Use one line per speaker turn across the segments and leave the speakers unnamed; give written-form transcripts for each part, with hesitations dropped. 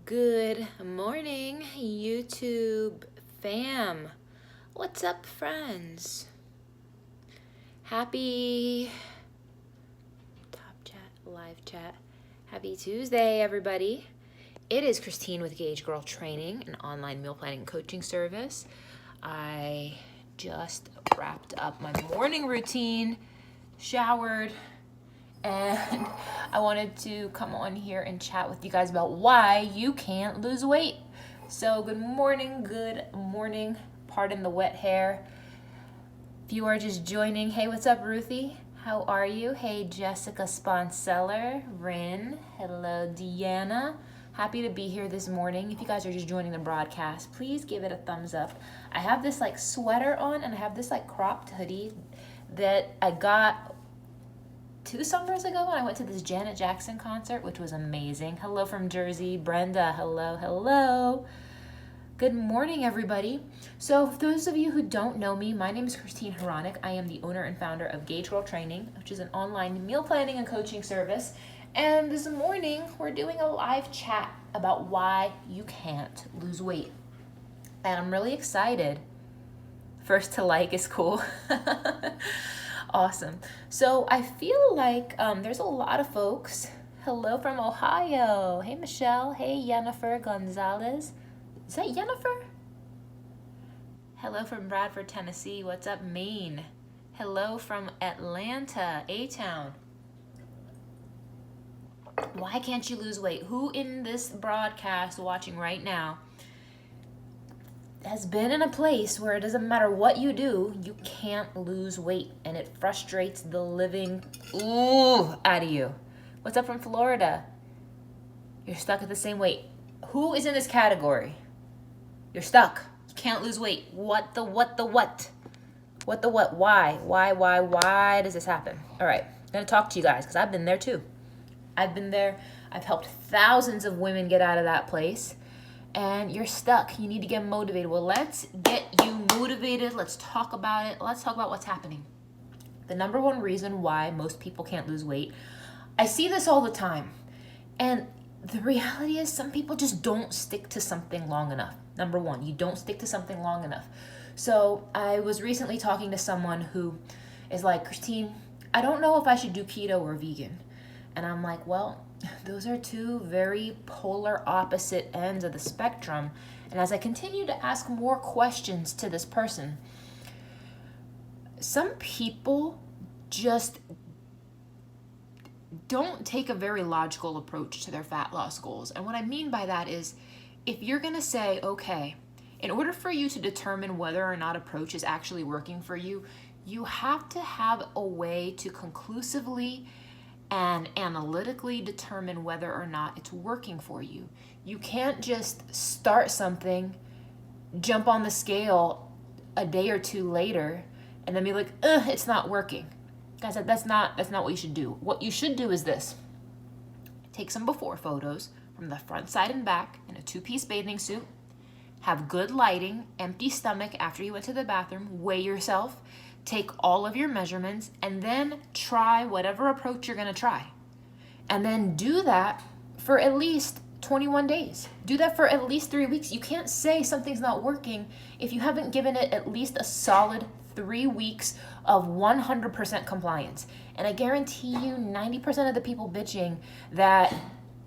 Good morning, YouTube fam. What's up, friends? Happy top chat, live chat. Happy Tuesday, everybody. It is Christine with Gauge Girl Training, an online meal planning coaching service. I just wrapped up my morning routine, showered, and I wanted to come on here and chat with you guys about why you can't lose weight. So good morning, pardon the wet hair. If you are just joining, hey, what's up, Ruthie? How are you? Hey, Jessica Sponseller, Rin, hello, Deanna. Happy to be here this morning. If you guys are just joining the broadcast, please give it a thumbs up. I have this like sweater on and I have this like cropped hoodie that I got 2 summers ago when I went to this Janet Jackson concert, which was amazing. Hello from Jersey. Brenda, hello. Good morning, everybody. So for those of you who don't know me, my name is Christine Hronik. I am the owner and founder of Gauge Girl Training, which is an online meal planning and coaching service. And this morning, we're doing a live chat about why you can't lose weight. And I'm really excited. First to like is cool. Awesome. So I feel like there's a lot of folks. Hello from Ohio. Hey, Michelle. Hey, Jennifer Gonzalez. Is that Jennifer? Hello from Bradford, Tennessee. What's up, Maine? Hello from Atlanta, A-Town. Why can't you lose weight? Who in this broadcast watching right now has been in a place where it doesn't matter what you do, you can't lose weight, and it frustrates the living out of you? What's up from Florida? You're stuck at the same weight. Who is in this category? You're stuck. You can't lose weight. What the what? Why does this happen? All right, I'm gonna talk to you guys because I've been there too. I've been there. I've helped thousands of women get out of that place. And you're stuck. You need to get motivated. Well, let's get you motivated. Let's talk about it. Let's talk about what's happening. The number one reason why most people can't lose weight, I see this all the time. And the reality is some people just don't stick to something long enough. Number one, you don't stick to something long enough. So I was recently talking to someone who is like, Christine, I don't know if I should do keto or vegan. And I'm like, well, those are two very polar opposite ends of the spectrum. And as I continue to ask more questions to this person, some people just don't take a very logical approach to their fat loss goals. And what I mean by that is, if you're going to say, okay, in order for you to determine whether or not approach is actually working for you, you have to have a way to conclusively and analytically determine whether or not it's working for you. You can't just start something, jump on the scale a day or two later, and then be like, it's not working. Guys, that's not what you should do. What you should do is this. Take some before photos from the front, side, and back in a 2-piece bathing suit. Have good lighting, empty stomach after you went to the bathroom, weigh yourself, take all of your measurements, and then try whatever approach you're gonna try. And then do that for at least 21 days. Do that for at least 3 weeks. You can't say something's not working if you haven't given it at least a solid 3 weeks of 100% compliance. And I guarantee you 90% of the people bitching that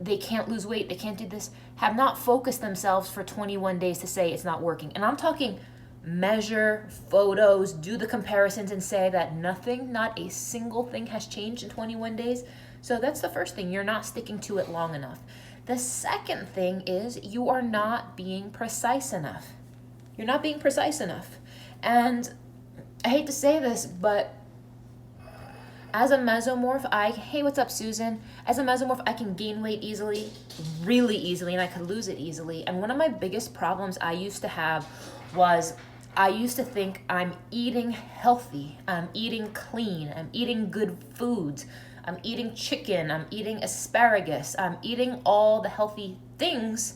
they can't lose weight, they can't do this, have not focused themselves for 21 days to say it's not working. And I'm talking measure photos, do the comparisons, and say that nothing, not a single thing has changed in 21 days. So that's the first thing. You're not sticking to it long enough. The second thing is you are not being precise enough. You're not being precise enough. And I hate to say this, but as a mesomorph, hey, what's up, Susan? As a mesomorph, I can gain weight easily, really easily, and I could lose it easily. And one of my biggest problems I used to have was I used to think I'm eating healthy, I'm eating clean, I'm eating good foods, I'm eating chicken, I'm eating asparagus, I'm eating all the healthy things.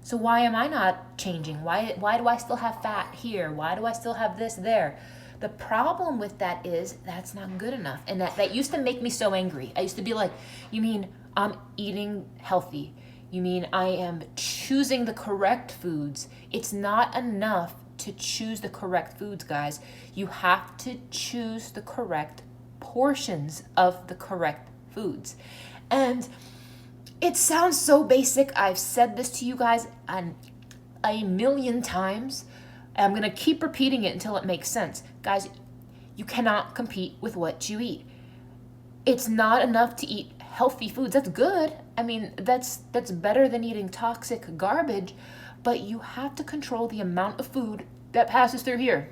So why am I not changing? Why do I still have fat here? Why do I still have this there? The problem with that is that's not good enough. And that used to make me so angry. I used to be like, you mean I'm eating healthy? You mean I am choosing the correct foods. It's not enough to choose the correct foods, guys. You have to choose the correct portions of the correct foods. And it sounds so basic. I've said this to you guys a million times. I'm going to keep repeating it until it makes sense. Guys, you cannot compete with what you eat. It's not enough to eat healthy foods. That's good. I mean, that's better than eating toxic garbage, but you have to control the amount of food that passes through here.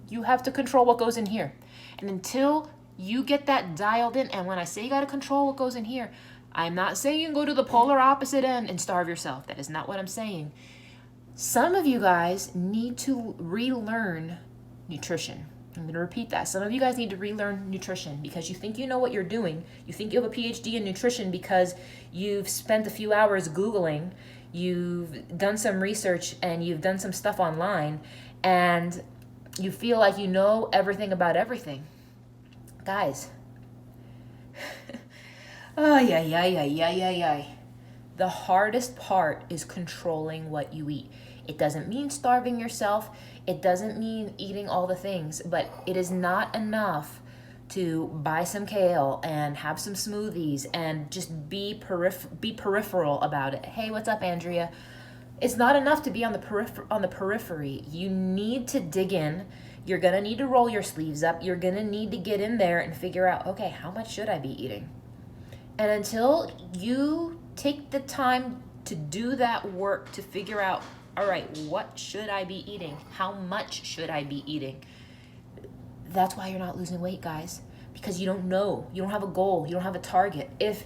You have to control what goes in here. And until you get that dialed in, and when I say you got to control what goes in here, I'm not saying go to the polar opposite end and starve yourself. That is not what I'm saying. Some of you guys need to relearn nutrition. I'm going to repeat that. Some of you guys need to relearn nutrition because you think you know what you're doing. You think you have a PhD in nutrition because you've spent a few hours Googling, you've done some research, and you've done some stuff online, and you feel like you know everything about everything. Guys, the hardest part is controlling what you eat. It doesn't mean starving yourself. It doesn't mean eating all the things, but it is not enough to buy some kale and have some smoothies and just be peripheral about it. Hey, what's up, Andrea? It's not enough to be on the periphery. You need to dig in. You're gonna need to roll your sleeves up. You're gonna need to get in there and figure out, okay, how much should I be eating? And until you take the time to do that work to figure out, all right, what should I be eating? How much should I be eating? That's why you're not losing weight, guys, because you don't know. You don't have a goal. You don't have a target. If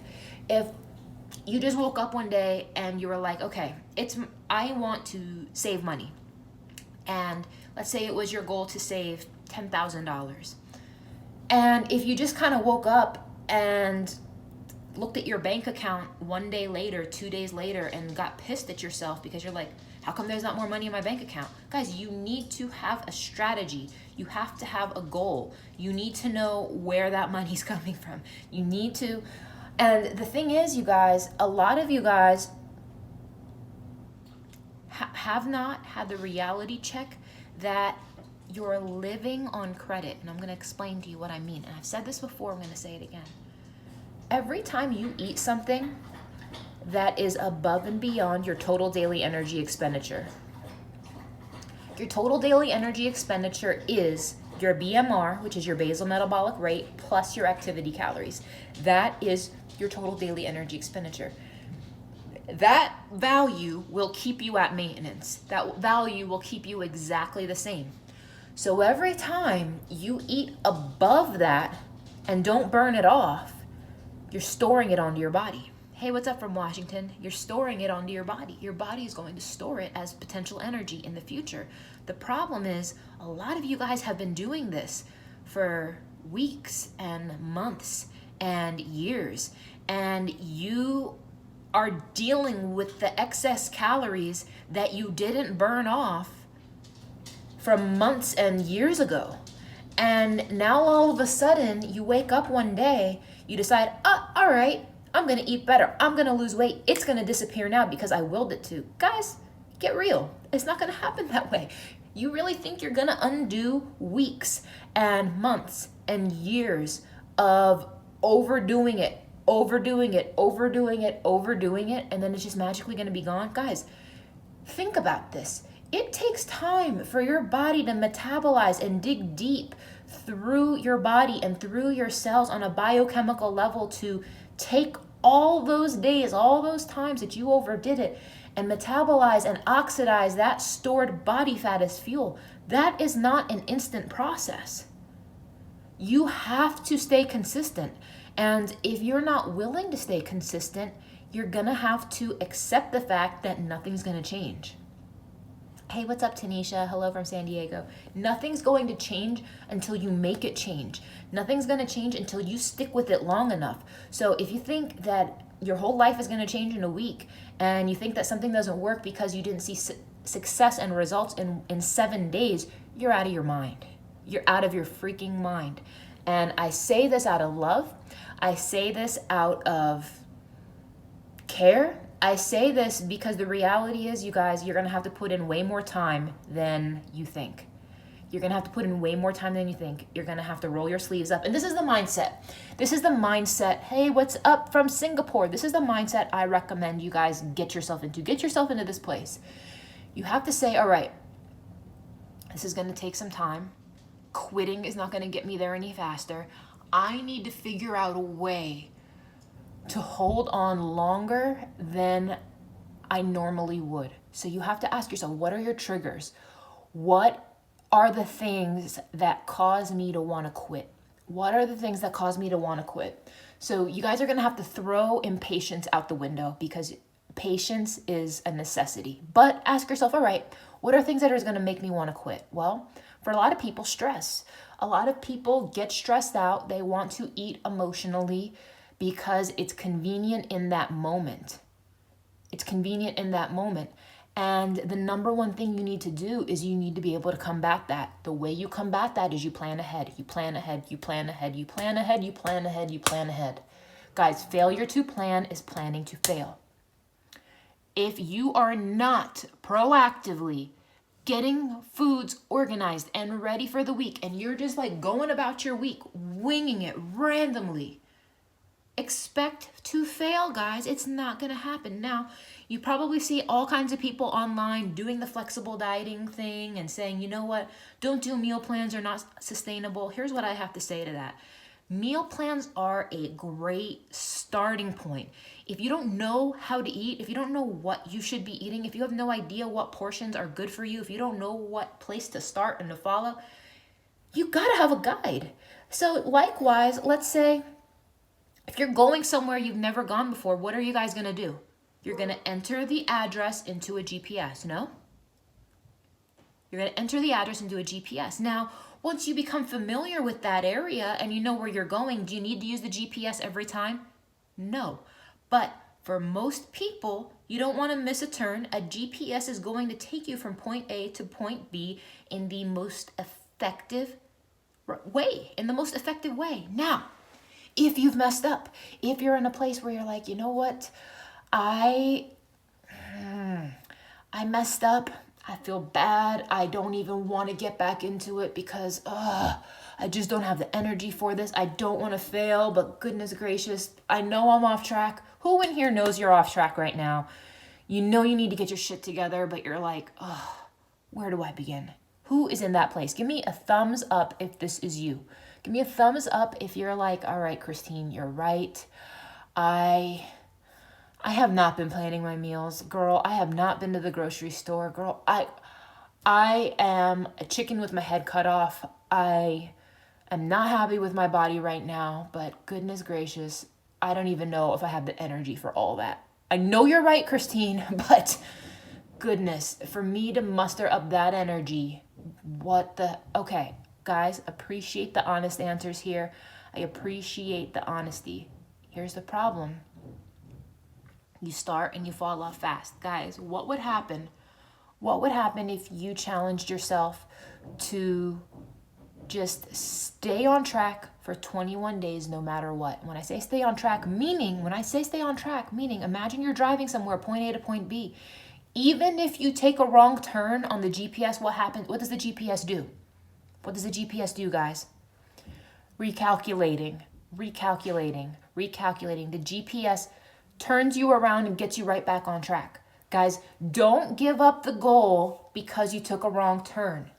you just woke up one day and you were like, okay, I want to save money. And let's say it was your goal to save $10,000. And if you just kind of woke up and looked at your bank account one day later, 2 days later, and got pissed at yourself because you're like, how come there's not more money in my bank account? Guys, you need to have a strategy. You have to have a goal. You need to know where that money's coming from. You need to, and the thing is, you guys, a lot of you guys have not had the reality check that you're living on credit. And I'm going to explain to you what I mean. And I've said this before, I'm going to say it again. Every time you eat something that is above and beyond your total daily energy expenditure, your total daily energy expenditure is your BMR, which is your basal metabolic rate, plus your activity calories. That is your total daily energy expenditure. That value will keep you at maintenance. That value will keep you exactly the same. So every time you eat above that and don't burn it off, you're storing it onto your body. Hey, what's up from Washington? You're storing it onto your body. Your body is going to store it as potential energy in the future. The problem is a lot of you guys have been doing this for weeks and months and years, and you are dealing with the excess calories that you didn't burn off from months and years ago. And now all of a sudden you wake up one day, you decide, all right, I'm gonna eat better. I'm gonna lose weight. It's gonna disappear now because I willed it to. Guys, get real. It's not gonna happen that way. You really think you're gonna undo weeks and months and years of overdoing it, and then it's just magically gonna be gone? Guys, think about this. It takes time for your body to metabolize and dig deep through your body and through your cells on a biochemical level to take all those days, all those times that you overdid it, and metabolize and oxidize that stored body fat as fuel. That is not an instant process. You have to stay consistent. And if you're not willing to stay consistent, you're gonna have to accept the fact that nothing's gonna change. Hey, what's up, Tanisha? Hello from San Diego. Nothing's going to change until you make it change. Nothing's going to change until you stick with it long enough. So if you think that your whole life is going to change in a week, and you think that something doesn't work because you didn't see success and results in 7 days, you're out of your mind. You're out of your freaking mind. And I say this out of love. I say this out of care. I say this because the reality is, you guys, you're going to have to put in way more time than you think. You're going to have to put in way more time than you think. You're going to have to roll your sleeves up. And this is the mindset. This is the mindset. Hey, what's up from Singapore? This is the mindset I recommend you guys get yourself into. Get yourself into this place. You have to say, all right, this is going to take some time. Quitting is not going to get me there any faster. I need to figure out a way to hold on longer than I normally would. So you have to ask yourself, what are your triggers? What are the things that cause me to want to quit? What are the things that cause me to want to quit? So you guys are going to have to throw impatience out the window, because patience is a necessity. But ask yourself, all right, what are things that are going to make me want to quit? Well, for a lot of people, stress. A lot of people get stressed out. They want to eat emotionally because it's convenient in that moment. It's convenient in that moment. And the number one thing you need to do is you need to be able to combat that. The way you combat that is you plan ahead. You plan ahead. You plan ahead. You plan ahead. You plan ahead. You plan ahead. Guys, failure to plan is planning to fail. If you are not proactively getting foods organized and ready for the week, and you're just like going about your week, winging it randomly, expect to fail, guys. It's not going to happen. Now, you probably see all kinds of people online doing the flexible dieting thing and saying, you know what, don't do meal plans, are not sustainable. Here's what I have to say to that. Meal plans are a great starting point. If you don't know how to eat, if you don't know what you should be eating, if you have no idea what portions are good for you, if you don't know what place to start and to follow, you gotta have a guide. So likewise, let's say if you're going somewhere you've never gone before, what are you guys gonna do? You're gonna enter the address into a GPS, no? You're gonna enter the address into a GPS. Now, once you become familiar with that area and you know where you're going, do you need to use the GPS every time? No. But for most people, you don't want to miss a turn. A GPS is going to take you from point A to point B in the most effective way. Now, if you've messed up, if you're in a place where you're like, you know what, I messed up. I feel bad. I don't even want to get back into it because I just don't have the energy for this. I don't want to fail, but goodness gracious, I know I'm off track. Who in here knows you're off track right now? You know you need to get your shit together, but you're like, where do I begin? Who is in that place? Give me a thumbs up if this is you. Give me a thumbs up if you're like, all right, Christine, you're right. I have not been planning my meals. Girl, I have not been to the grocery store. Girl, I am a chicken with my head cut off. I am not happy with my body right now, but goodness gracious, I don't even know if I have the energy for all that. I know you're right, Christine, but goodness, for me to muster up that energy, okay, guys, appreciate the honest answers here. I appreciate the honesty. Here's the problem. You start and you fall off fast. Guys, what would happen if you challenged yourself to just stay on track for 21 days no matter what? When I say stay on track, meaning imagine you're driving somewhere, point A to point B. Even if you take a wrong turn on the GPS, what happens? What does the GPS do? What does the GPS do, guys? Recalculating. The GPS turns you around and gets you right back on track. Guys, don't give up the goal because you took a wrong turn.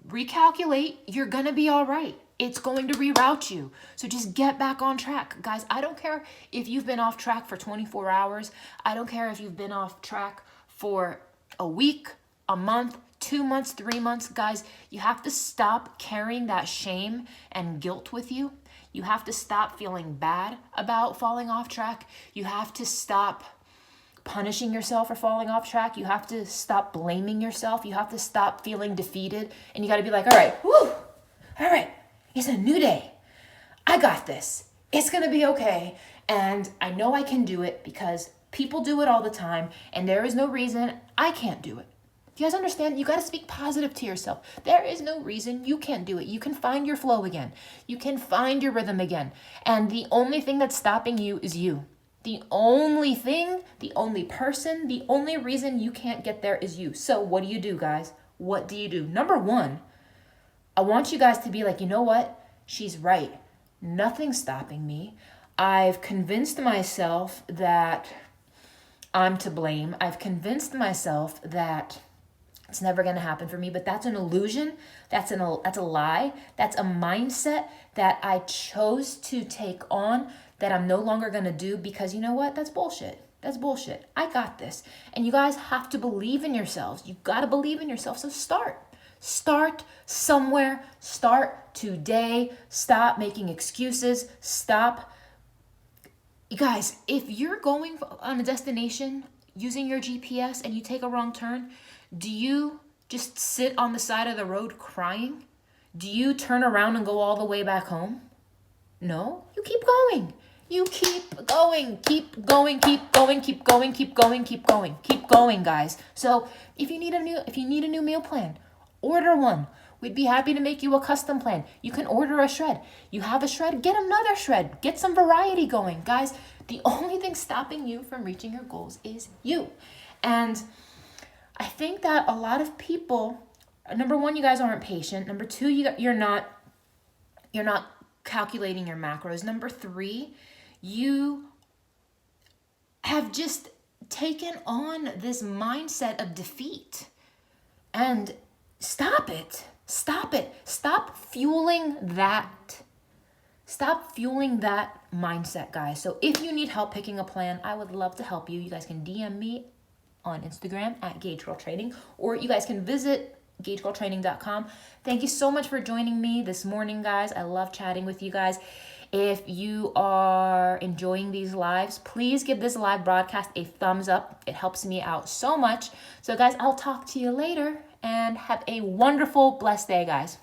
Recalculate, you're gonna be all right. It's going to reroute you. So just get back on track. Guys, I don't care if you've been off track for 24 hours. I don't care if you've been off track for a week, a month, 2 months, 3 months. Guys, you have to stop carrying that shame and guilt with you. You have to stop feeling bad about falling off track. You have to stop punishing yourself for falling off track. You have to stop blaming yourself. You have to stop feeling defeated. And you got to be like, all right, it's a new day. I got this. It's going to be okay. And I know I can do it because people do it all the time. And there is no reason I can't do it. You guys understand? You got to speak positive to yourself. There is no reason you can't do it. You can find your flow again. You can find your rhythm again. And the only thing that's stopping you is you. The only thing, the only person, the only reason you can't get there is you. So what do, guys? What do you do? Number one, I want you guys to be like, you know what? She's right. Nothing's stopping me. I've convinced myself that I'm to blame. I've convinced myself that it's never going to happen for me, but that's an illusion. That's a lie. That's a mindset that I chose to take on that I'm no longer going to do, because you know what? That's bullshit. That's bullshit. I got this. And you guys have to believe in yourselves. You got to believe in yourself. So start. Start somewhere. Start today. Stop making excuses. Stop. You guys, if you're going on a destination using your GPS and you take a wrong turn, do you just sit on the side of the road crying? Do you turn around and go all the way back home? No, you keep going. You keep going, keep going, keep going, keep going, keep going, keep going, keep going, guys. So if you need a new meal plan, order one. We'd be happy to make you a custom plan. You can order a shred. You have a shred, get another shred. Get some variety going. Guys, the only thing stopping you from reaching your goals is you. And I think that a lot of people, number one, you guys aren't patient. Number two, you're not calculating your macros. Number three, you have just taken on this mindset of defeat. And stop it. Stop it. Stop fueling that. Stop fueling that mindset, guys. So if you need help picking a plan, I would love to help you. You guys can DM me on Instagram at Gauge Girl Training, or you guys can visit GaugeGirlTraining.com. Thank you so much for joining me this morning, guys. I love chatting with you guys. If you are enjoying these lives, please give this live broadcast a thumbs up. It helps me out so much. So guys, I'll talk to you later, and have a wonderful, blessed day, guys.